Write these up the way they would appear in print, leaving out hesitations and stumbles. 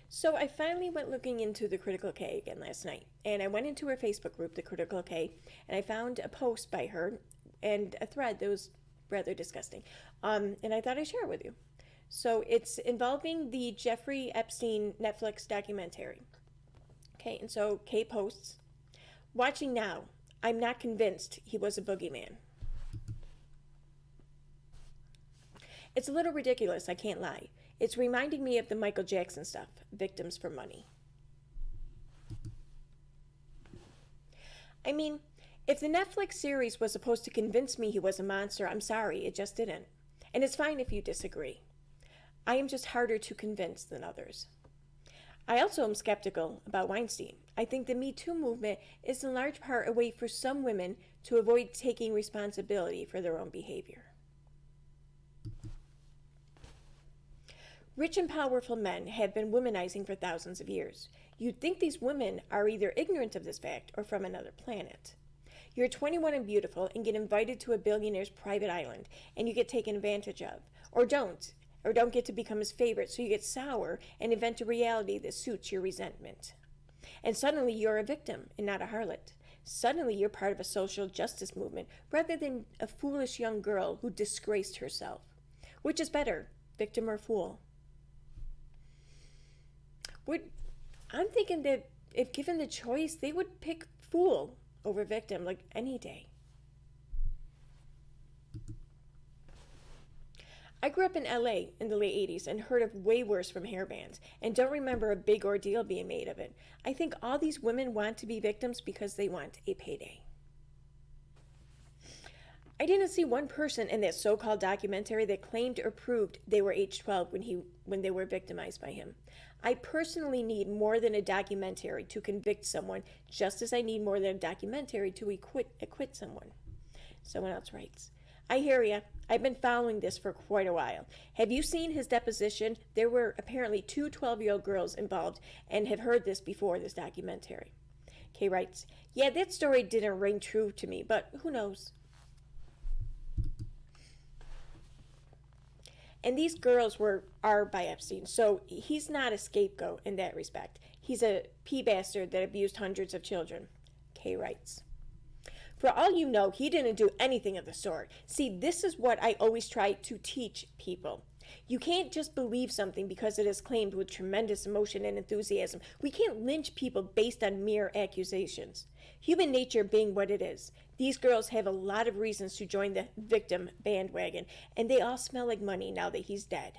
So I finally went looking into the Critical K again last night, and I went into her Facebook group, the Critical K, and I found a post by her and a thread that was rather disgusting, and I thought I'd share it with you. So it's involving the Jeffrey Epstein Netflix documentary. Okay, and so Kay posts, "Watching now, I'm not convinced he was a boogeyman." It's a little ridiculous, I can't lie. It's reminding me of the Michael Jackson stuff, victims for money. I mean, if the Netflix series was supposed to convince me he was a monster, I'm sorry, it just didn't. And it's fine if you disagree. I am just harder to convince than others. I also am skeptical about Weinstein. I think the Me Too movement is in large part a way for some women to avoid taking responsibility for their own behavior. Rich and powerful men have been womanizing for thousands of years. You'd think these women are either ignorant of this fact or from another planet. You're 21 and beautiful and get invited to a billionaire's private island, and you get taken advantage of. Or don't get to become his favorite, so you get sour and invent a reality that suits your resentment. And suddenly you're a victim and not a harlot. Suddenly you're part of a social justice movement rather than a foolish young girl who disgraced herself. Which is better, victim or fool? I'm thinking that if given the choice, they would pick fool over victim like any day. I grew up in LA in the late 80s and heard of way worse from hair bands and don't remember a big ordeal being made of it. I think all these women want to be victims because they want a payday. I didn't see one person in that so-called documentary that claimed or proved they were age 12 when they were victimized by him. I personally need more than a documentary to convict someone, just as I need more than a documentary to acquit someone. Someone else writes, "I hear ya. I've been following this for quite a while. Have you seen his deposition? There were apparently two 12-year-old girls involved and have heard this before this documentary." Kay writes, "Yeah, that story didn't ring true to me, but who knows?" And these girls are by Epstein, so he's not a scapegoat in that respect. He's a pea-bastard that abused hundreds of children. Kay writes, "For all you know, he didn't do anything of the sort. See, this is what I always try to teach people. You can't just believe something because it is claimed with tremendous emotion and enthusiasm. We can't lynch people based on mere accusations. Human nature being what it is, these girls have a lot of reasons to join the victim bandwagon, and they all smell like money now that he's dead.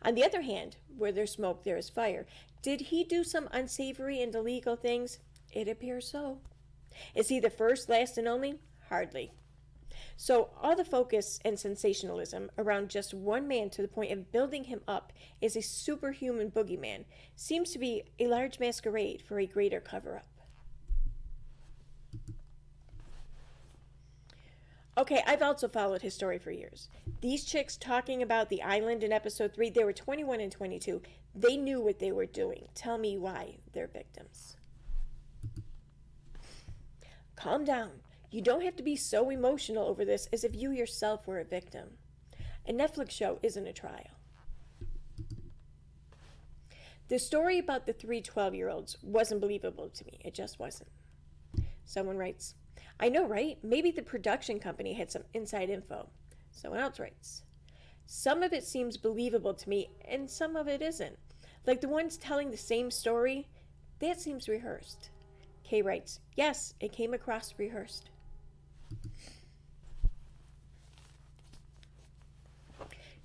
On the other hand, where there's smoke, there is fire. Did he do some unsavory and illegal things? It appears so. Is he the first, last, and only? Hardly. So all the focus and sensationalism around just one man to the point of building him up as a superhuman boogeyman seems to be a large masquerade for a greater cover-up." Okay, I've also followed his story for years. These chicks talking about the island in episode 3, they were 21 and 22. They knew what they were doing. Tell me why they're victims. Calm down. You don't have to be so emotional over this as if you yourself were a victim. A Netflix show isn't a trial. The story about the three 12-year-olds wasn't believable to me. It just wasn't. Someone writes, "I know, right? Maybe the production company had some inside info." Someone else writes, "Some of it seems believable to me, and some of it isn't. Like the ones telling the same story, that seems rehearsed." Kay writes, "Yes, it came across rehearsed."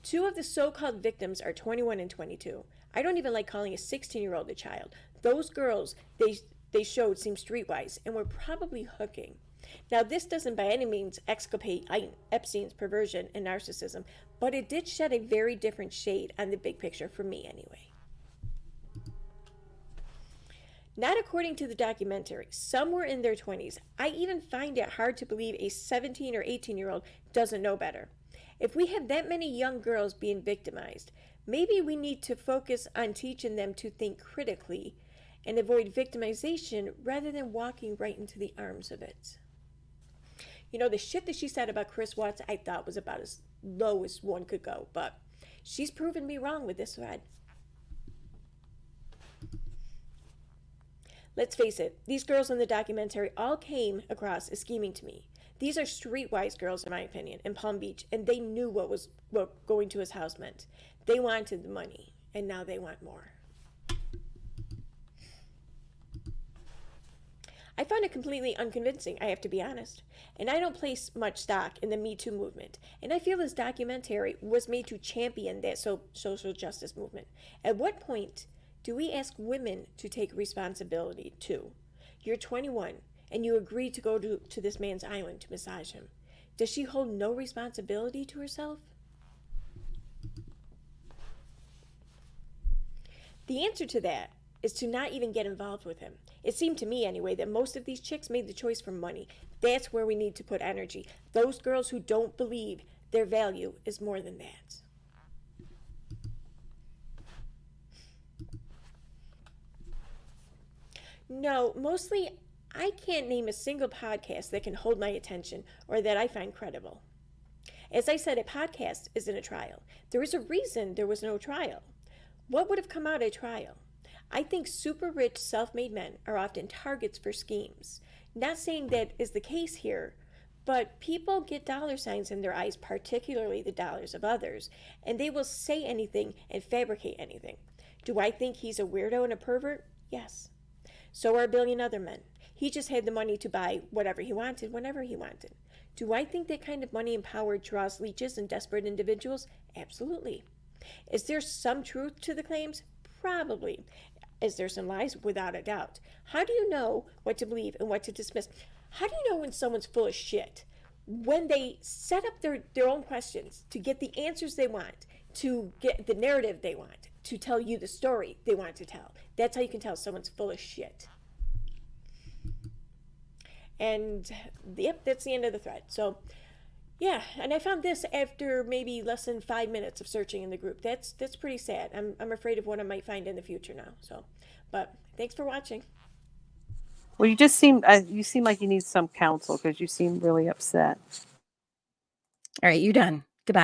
Two of the so-called victims are 21 and 22. I don't even like calling a 16-year-old a child. Those girls they showed seemed streetwise and were probably hooking. Now, this doesn't by any means exculpate Epstein's perversion and narcissism, but it did shed a very different shade on the big picture for me anyway. Not according to the documentary. Some were in their 20s. I even find it hard to believe a 17 or 18-year-old doesn't know better. If we have that many young girls being victimized, maybe we need to focus on teaching them to think critically and avoid victimization rather than walking right into the arms of it. You know, the shit that she said about Chris Watts I thought was about as low as one could go, but she's proven me wrong with this thread. Let's face it, these girls in the documentary all came across as scheming to me. These are streetwise girls, in my opinion, in Palm Beach, and they knew what going to his house meant. They wanted the money, and now they want more. I found it completely unconvincing, I have to be honest. And I don't place much stock in the Me Too movement. And I feel this documentary was made to champion that social justice movement. At what point do we ask women to take responsibility too? You're 21 and you agreed to go to this man's island to massage him. Does she hold no responsibility to herself? The answer to that is to not even get involved with him. It seemed to me, anyway, that most of these chicks made the choice for money. That's where we need to put energy. Those girls who don't believe their value is more than that. No, mostly I can't name a single podcast that can hold my attention or that I find credible. As I said, a podcast isn't a trial. There is a reason there was no trial. What would have come out of a trial? I think super rich, self-made men are often targets for schemes. Not saying that is the case here, but people get dollar signs in their eyes, particularly the dollars of others, and they will say anything and fabricate anything. Do I think he's a weirdo and a pervert? Yes. So are a billion other men. He just had the money to buy whatever he wanted, whenever he wanted. Do I think that kind of money and power draws leeches and desperate individuals? Absolutely. Is there some truth to the claims? Probably. Is there some lies? Without a doubt. How do you know what to believe and what to dismiss? How do you know when someone's full of shit? When they set up their own questions to get the answers they want, to get the narrative they want, to tell you the story they want to tell. That's how you can tell someone's full of shit. And yep, that's the end of the thread. So yeah, and I found this after maybe less than 5 minutes of searching in the group. That's pretty sad. I'm afraid of what I might find in the future now. So, but thanks for watching. Well, you seem like you need some counsel because you seem really upset. All right, you done. Goodbye.